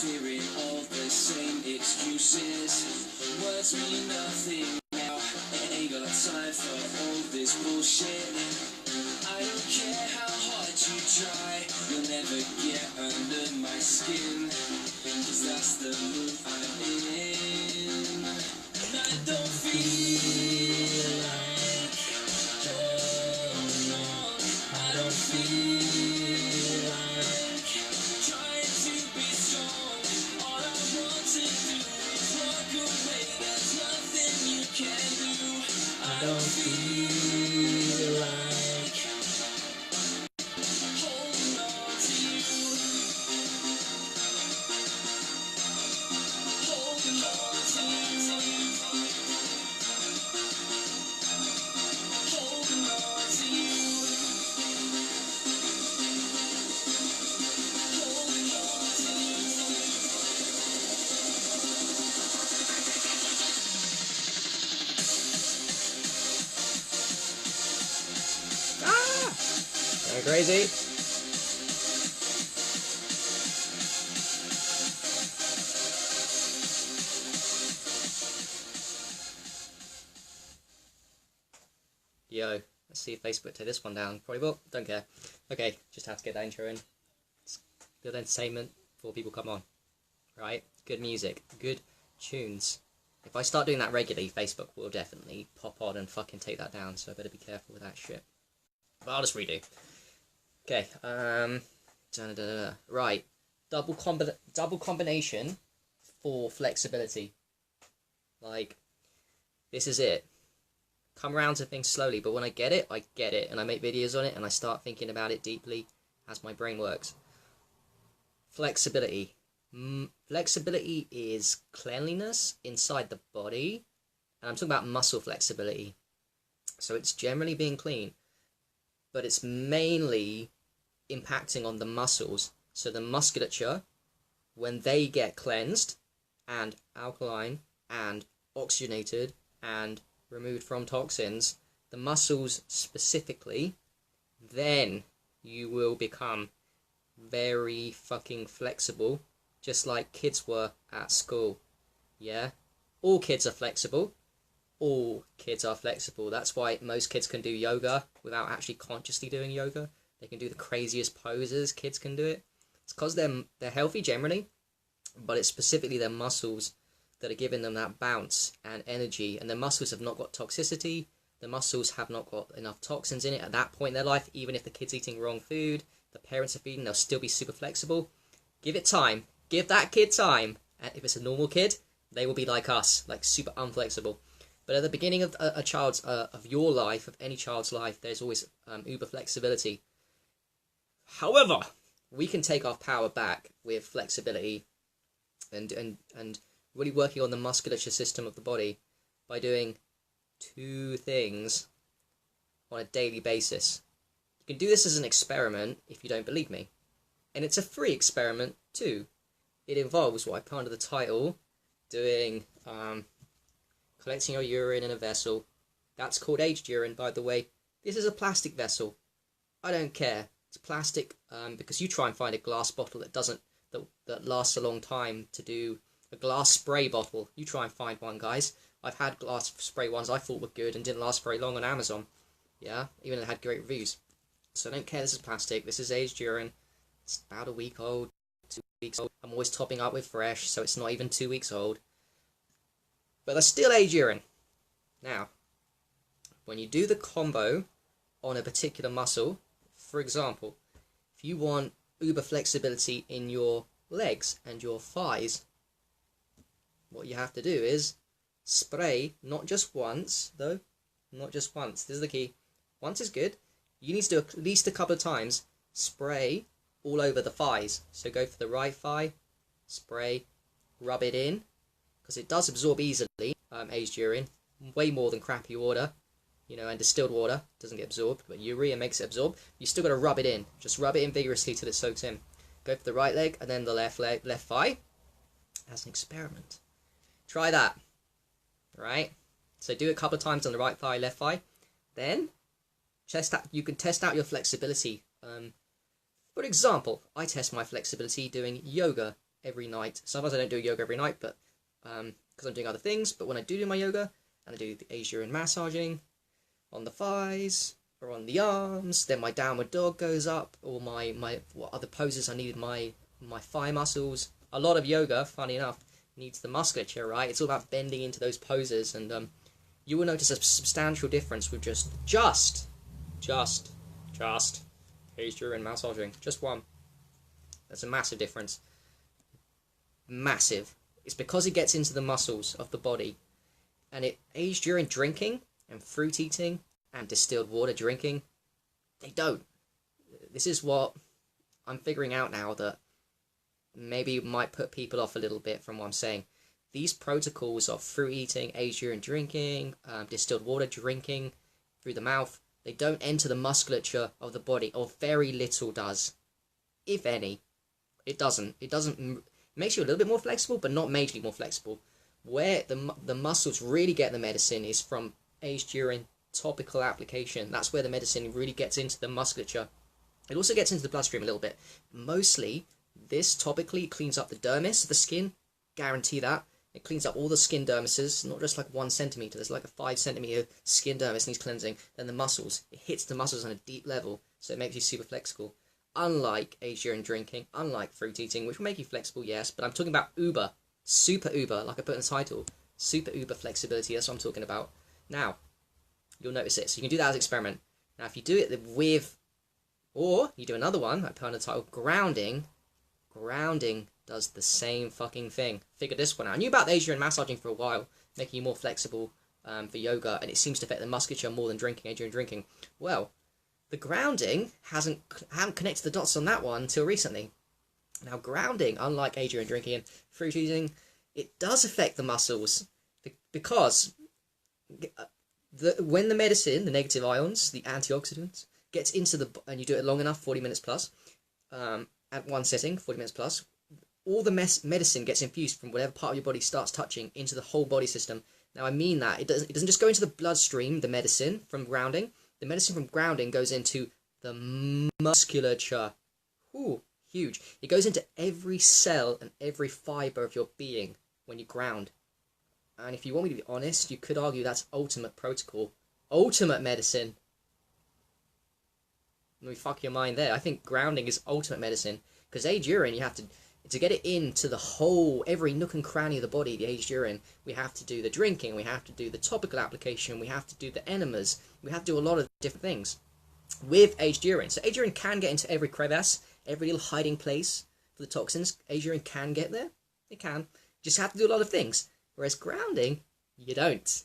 hearing all the same excuses. Words mean nothing now. I ain't got time for all this bullshit. I don't care how hard you try, you'll never get under my skin. Cause that's the mood I'm in. And I don't feel like, oh no, I don't feel like trying to be strong. All I want to do is walk away. There's nothing you can do. I don't feel like holding on to you. Holding on to you. Holding on to you. Holding on to you. Going crazy. Yo, let's see if Facebook take this one down. Probably will. Don't care. Okay, just have to get that intro in. It's good entertainment before people come on. Right? Good music. Good tunes. If I start doing that regularly, Facebook will definitely pop on and fucking take that down, so I better be careful with that shit. But I'll just redo. Okay, right. Double combination for flexibility. Like, this is it. Come around to things slowly, but when I get it, and I make videos on it, and I start thinking about it deeply as my brain works. Flexibility. Flexibility is cleanliness inside the body, and I'm talking about muscle flexibility. So it's generally being clean, but it's mainly impacting on the muscles. So the musculature, when they get cleansed and alkaline and oxygenated and removed from toxins, the muscles specifically, then you will become very fucking flexible, just like kids were at school. Yeah, all kids are flexible. All kids are flexible. That's why most kids can do yoga without actually consciously doing yoga. They can do the craziest poses. Kids can do it. It's because they're healthy generally, but it's specifically their muscles that are giving them that bounce and energy. And the muscles have not got toxicity. The muscles have not got enough toxins in it at that point in their life. Even if the kid's eating wrong food, the parents are feeding, they'll still be super flexible. Give it time. Give that kid time. And if it's a normal kid, they will be like us, like super unflexible. But at the beginning of a child's, of your life, of any child's life, there's always uber flexibility. However, we can take our power back with flexibility and really working on the musculature system of the body by doing two things on a daily basis. You can do this as an experiment if you don't believe me. And it's a free experiment too. It involves what I put under the title, doing collecting your urine in a vessel. That's called aged urine, by the way. This is a plastic vessel. I don't care. It's plastic because you try and find a glass bottle that lasts a long time to do a glass spray bottle. You try and find one, guys. I've had glass spray ones I thought were good and didn't last very long on Amazon. Yeah, even though they had great reviews. So I don't care, this is plastic. This is aged urine. It's about a week old, 2 weeks old. I'm always topping up with fresh, so it's not even 2 weeks old. But they're still aged urine. Now, when you do the combo on a particular muscle, for example, if you want uber flexibility in your legs and your thighs, what you have to do is spray, not just once, though, not just once. This is the key. Once is good. You need to do at least a couple of times. Spray all over the thighs. So go for the right thigh, spray, rub it in, because it does absorb easily, aged urine, way more than crappy water, you know, and distilled water doesn't get absorbed, but urea makes it absorb. You still got to rub it in. Just rub it in vigorously till it soaks in. Go for the right leg and then the left thigh as an experiment. Try that, right? So do it a couple of times on the right thigh, left thigh. Then you can test out your flexibility. For example, I test my flexibility doing yoga every night. Sometimes I don't do yoga every night, but because I'm doing other things. But when I do my yoga, and I do the Urine massaging on the thighs or on the arms, then my downward dog goes up, or my what other poses I needed, my thigh muscles. A lot of yoga, funny enough, needs the musculature, right? It's all about bending into those poses, and you will notice a substantial difference with just Urine massaging. Just one. That's a massive difference. Massive. It's because it gets into the muscles of the body, and it aged urine drinking and fruit eating and distilled water drinking, they don't. This is what I'm figuring out now, that maybe might put people off a little bit from what I'm saying. These protocols of fruit eating, aged urine drinking, distilled water drinking through the mouth, they don't enter the musculature of the body, or very little does, if any. It doesn't. It makes you a little bit more flexible, but not majorly more flexible. Where the muscles really get the medicine is from aged urine topical application. That's where the medicine really gets into the musculature. It also gets into the bloodstream a little bit. Mostly, this topically cleans up the dermis of the skin. Guarantee that. It cleans up all the skin dermises, not just like 1 centimeter. There's like a 5 centimeter skin dermis needs cleansing. Then the muscles. It hits the muscles on a deep level, so it makes you super flexible. Unlike aged urine drinking, unlike fruit eating, which will make you flexible, yes, but I'm talking about uber, super uber, like I put in the title, super uber flexibility. That's what I'm talking about. Now, you'll notice it. So you can do that as an experiment. Now, if you do it with, or you do another one, I put on the title, grounding. Grounding does the same fucking thing. Figure this one out. I knew about the aged urine massaging for a while, making you more flexible for yoga, and it seems to affect the musculature more than drinking, aged urine drinking. Well, the grounding haven't connected the dots on that one until recently. Now, grounding, unlike aged urine drinking and fruit eating, it does affect the muscles, because when the medicine, the negative ions, the antioxidants, gets into the, and you do it long enough, 40 minutes plus, at one setting, 40 minutes plus, all the medicine gets infused from whatever part of your body starts touching into the whole body system. Now, I mean that. It doesn't just go into the bloodstream, the medicine from grounding. The medicine from grounding goes into the musculature. Ooh, huge. It goes into every cell and every fibre of your being when you ground. And if you want me to be honest, you could argue that's ultimate protocol. Ultimate medicine. Let me fuck your mind there. I think grounding is ultimate medicine. Because aged urine, you have to get it into the whole, every nook and cranny of the body, the aged urine, we have to do the drinking, we have to do the topical application, we have to do the enemas, we have to do a lot of different things with aged urine. So aged urine can get into every crevice, every little hiding place for the toxins. Aged urine can get there. It can. You just have to do a lot of things. Whereas grounding, you don't.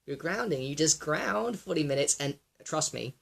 With grounding, you just ground 40 minutes, and trust me,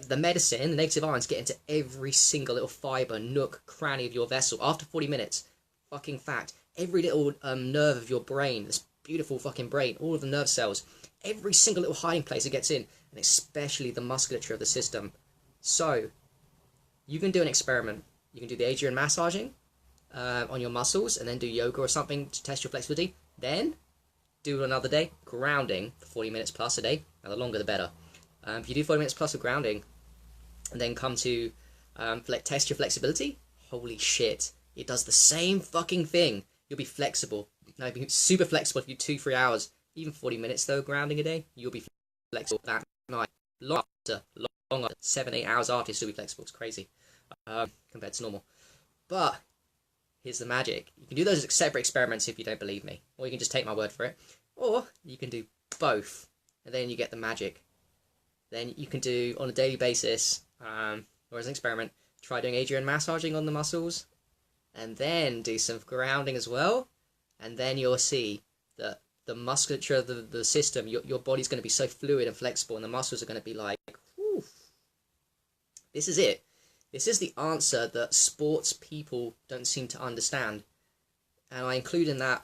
the medicine, the negative ions get into every single little fibre, nook, cranny of your vessel after 40 minutes. Fucking fact. Every little nerve of your brain, this beautiful fucking brain, all of the nerve cells, every single little hiding place it gets in, and especially the musculature of the system. So, you can do an experiment. You can do the aged urine massaging on your muscles, and then do yoga or something to test your flexibility. Then, do another day, grounding for 40 minutes plus a day. Now, the longer the better. If you do 40 minutes plus of grounding, and then come to test your flexibility, holy shit, it does the same fucking thing. You'll be flexible. Now, you'll be super flexible if you do 2-3 hours. Even 40 minutes, though, grounding a day, you'll be flexible that night. Long after, 7-8 hours after, you'll still be flexible. It's crazy compared to normal. But here's the magic. You can do those separate experiments if you don't believe me. Or you can just take my word for it. Or you can do both, and then you get the magic. Then you can do, on a daily basis, or as an experiment, try doing aged urine massaging on the muscles, and then do some grounding as well, and then you'll see that the musculature of the system, your body's going to be so fluid and flexible, and the muscles are going to be like, whew. This is it. This is the answer that sports people don't seem to understand. And I include in that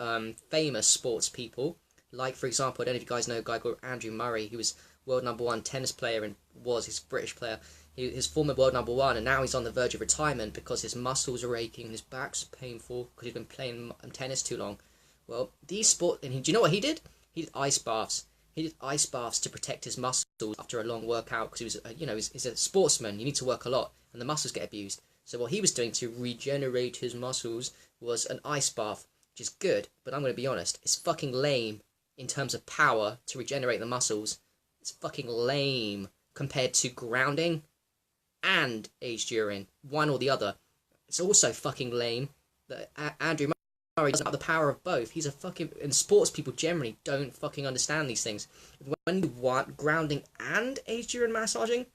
famous sports people, like, for example, I don't know if you guys know a guy called Andrew Murray, who was world #1 tennis player and was his British player. His former world #1, and now he's on the verge of retirement because his muscles are aching and his back's painful because he's been playing tennis too long. Well, do you know what he did? He did ice baths. He did ice baths to protect his muscles after a long workout because he was, he's a sportsman. You need to work a lot, and the muscles get abused. So what he was doing to regenerate his muscles was an ice bath, which is good, but I'm going to be honest, it's fucking lame in terms of power to regenerate the muscles. It's fucking lame compared to grounding and aged urine, one or the other. It's also fucking lame that Andrew Murray doesn't have the power of both. He's a fucking... And sports people generally don't fucking understand these things. When you want grounding and aged urine massaging,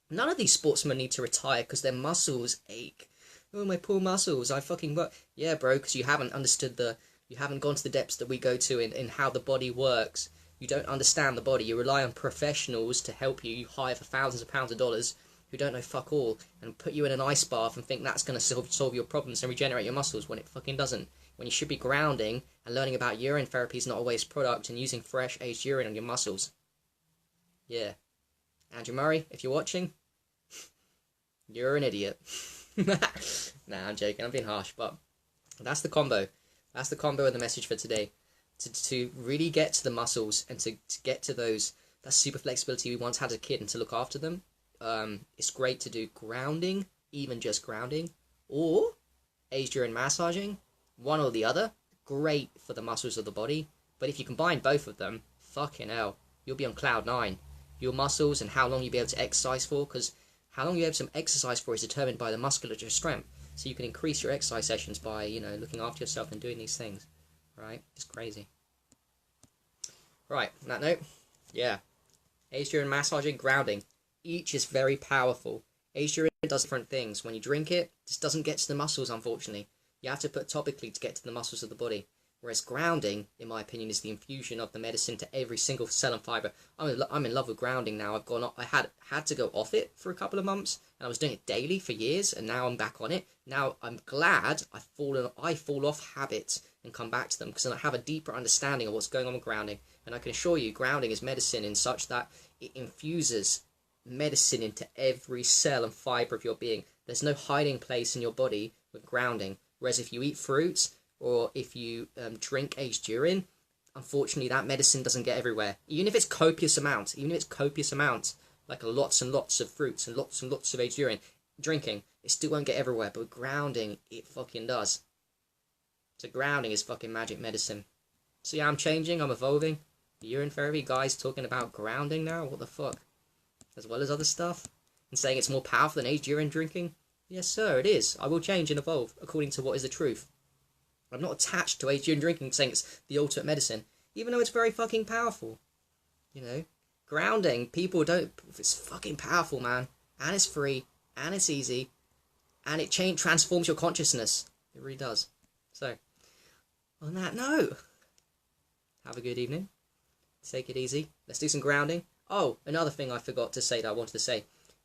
none of these sportsmen need to retire because their muscles ache. Oh, my poor muscles, I fucking work. Yeah, bro, because you haven't understood the... You haven't gone to the depths that we go to in how the body works. You don't understand the body. You rely on professionals to help you. You hire for thousands of pounds of dollars who don't know fuck all and put you in an ice bath and think that's going to solve your problems and regenerate your muscles when it fucking doesn't. When you should be grounding and learning about urine therapy is not a waste product and using fresh aged urine on your muscles. Yeah. Andrew Murray, if you're watching, you're an idiot. Nah, I'm joking. I'm being harsh, but that's the combo. That's the combo of the message for today. To really get to the muscles and to get to that super flexibility we once had as a kid and to look after them. It's great to do grounding, even just grounding, or aged urine massaging, one or the other. Great for the muscles of the body. But if you combine both of them, fucking hell, you'll be on cloud 9. Your muscles and how long you'll be able to exercise for, because how long you're able to exercise for is determined by the musculature strength. So you can increase your exercise sessions by, looking after yourself and doing these things. Right? It's crazy. Right, on that note, yeah. Aged urine massaging, grounding. Each is very powerful. Aged urine does different things. When you drink it, this doesn't get to the muscles, unfortunately. You have to put topically to get to the muscles of the body. Whereas grounding, in my opinion, is the infusion of the medicine to every single cell and fibre. I'm in love with grounding now. I had to go off it for a couple of months, and I was doing it daily for years, and now I'm back on it. Now I'm glad I fall off habits and come back to them, because then I have a deeper understanding of what's going on with grounding. And I can assure you, grounding is medicine in such that it infuses medicine into every cell and fibre of your being. There's no hiding place in your body with grounding. Whereas if you eat fruits, or if you drink aged urine, unfortunately that medicine doesn't get everywhere. Even if it's copious amounts, like lots and lots of fruits and lots of aged urine, drinking, it still won't get everywhere. But with grounding, it fucking does. So grounding is fucking magic medicine. So yeah, I'm changing, I'm evolving. Urine therapy guys talking about grounding now, what the fuck? As well as other stuff? And saying it's more powerful than aged urine drinking? Yes sir, it is. I will change and evolve according to what is the truth. I'm not attached to aged urine drinking saying it's the ultimate medicine, even though it's very fucking powerful. Grounding, people don't... It's fucking powerful, man. And it's free, and it's easy, and it transforms your consciousness. It really does. So, on that note, have a good evening. Take it easy. Let's do some grounding. Oh, another thing I forgot to say that I wanted to say.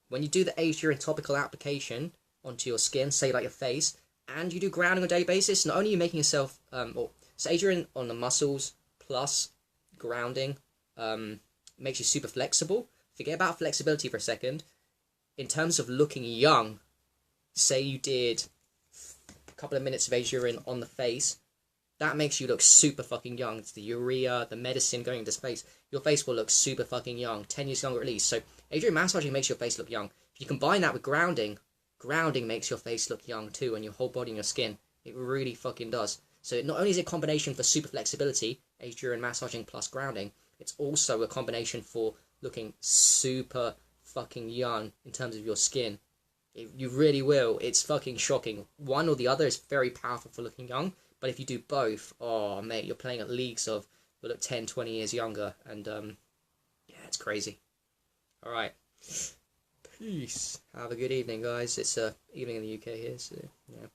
When you do the aged urine topical application onto your skin, say like your face, and you do grounding on a daily basis, not only are you making yourself, so aged urine on the muscles plus grounding makes you super flexible. Forget about flexibility for a second. In terms of looking young, say you did a couple of minutes of aged urine on the face, that makes you look super fucking young. It's the urea, the medicine going into space. Your face will look super fucking young, 10 years younger at least. So aged urine massaging makes your face look young. If you combine that with grounding makes your face look young too, and your whole body and your skin. It really fucking does. So not only is it a combination for super flexibility, aged urine massaging plus grounding, it's also a combination for looking super fucking young in terms of your skin. You really will. It's fucking shocking. One or the other is very powerful for looking young, but if you do both, oh mate, you're playing at leagues of, you'll look 10, 20 years younger, and yeah, it's crazy. Alright. Peace. Have a good evening, guys. It's evening in the UK here, so yeah.